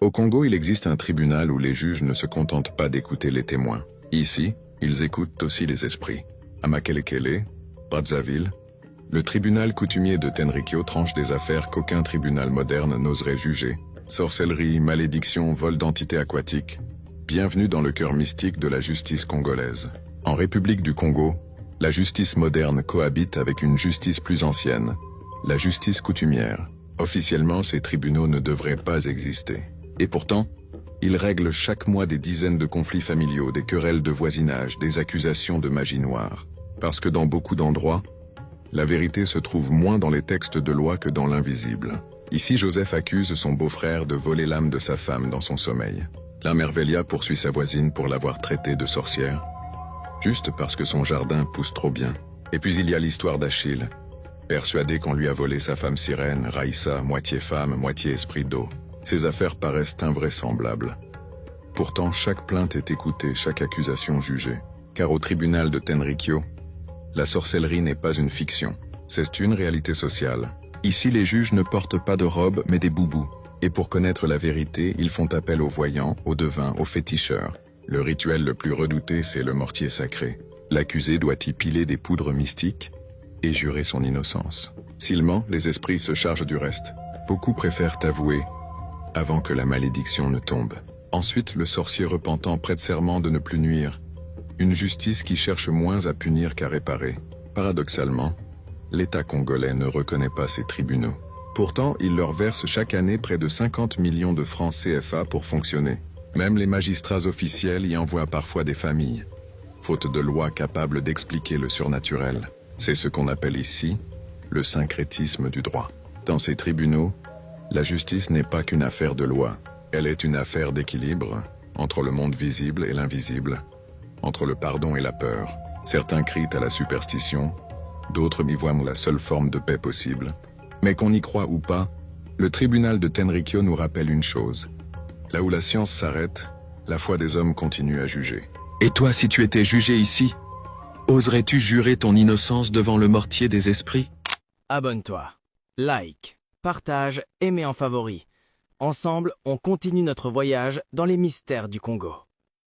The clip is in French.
Au Congo, il existe un tribunal où les juges ne se contentent pas d'écouter les témoins. Ici, ils écoutent aussi les esprits. À Makelekele, Brazzaville, le tribunal coutumier de Tenrikyo tranche des affaires qu'aucun tribunal moderne n'oserait juger. Sorcellerie, malédiction, vol d'entités aquatiques. Bienvenue dans le cœur mystique de la justice congolaise. En République du Congo, la justice moderne cohabite avec une justice plus ancienne, la justice coutumière. Officiellement, ces tribunaux ne devraient pas exister. Et pourtant, ils règlent chaque mois des dizaines de conflits familiaux, des querelles de voisinage, des accusations de magie noire. Parce que dans beaucoup d'endroits, la vérité se trouve moins dans les textes de loi que dans l'invisible. Ici, Joseph accuse son beau-frère de voler l'âme de sa femme dans son sommeil. La Merveilla poursuit sa voisine pour l'avoir traitée de sorcière, juste parce que son jardin pousse trop bien. Et puis il y a l'histoire d'Achille, persuadé qu'on lui a volé sa femme sirène, Raïssa, moitié femme, moitié esprit d'eau. Ces affaires paraissent invraisemblables. Pourtant, chaque plainte est écoutée, chaque accusation jugée. Car au tribunal de Tenrikyo, la sorcellerie n'est pas une fiction, c'est une réalité sociale. Ici, les juges ne portent pas de robe, mais des boubous. Et pour connaître la vérité, ils font appel aux voyants, aux devins, aux féticheurs. Le rituel le plus redouté, c'est le mortier sacré. L'accusé doit y piler des poudres mystiques et jurer son innocence. S'il ment, les esprits se chargent du reste. Beaucoup préfèrent avouer avant que la malédiction ne tombe. Ensuite, le sorcier repentant prête serment de ne plus nuire. Une justice qui cherche moins à punir qu'à réparer. Paradoxalement, l'État congolais ne reconnaît pas ces tribunaux. Pourtant, il leur verse chaque année près de 50 millions de francs CFA pour fonctionner. Même les magistrats officiels y envoient parfois des familles, faute de loi capable d'expliquer le surnaturel. C'est ce qu'on appelle ici le syncrétisme du droit. Dans ces tribunaux, la justice n'est pas qu'une affaire de loi. Elle est une affaire d'équilibre entre le monde visible et l'invisible, entre le pardon et la peur. Certains crient à la superstition, d'autres y voient la seule forme de paix possible. Mais qu'on y croit ou pas, le tribunal de Tenrikyo nous rappelle une chose. Là où la science s'arrête, la foi des hommes continue à juger. Et toi, si tu étais jugé ici, oserais-tu jurer ton innocence devant le mortier des esprits? Abonne-toi, like, partage et mets en favori. Ensemble, on continue notre voyage dans les mystères du Congo.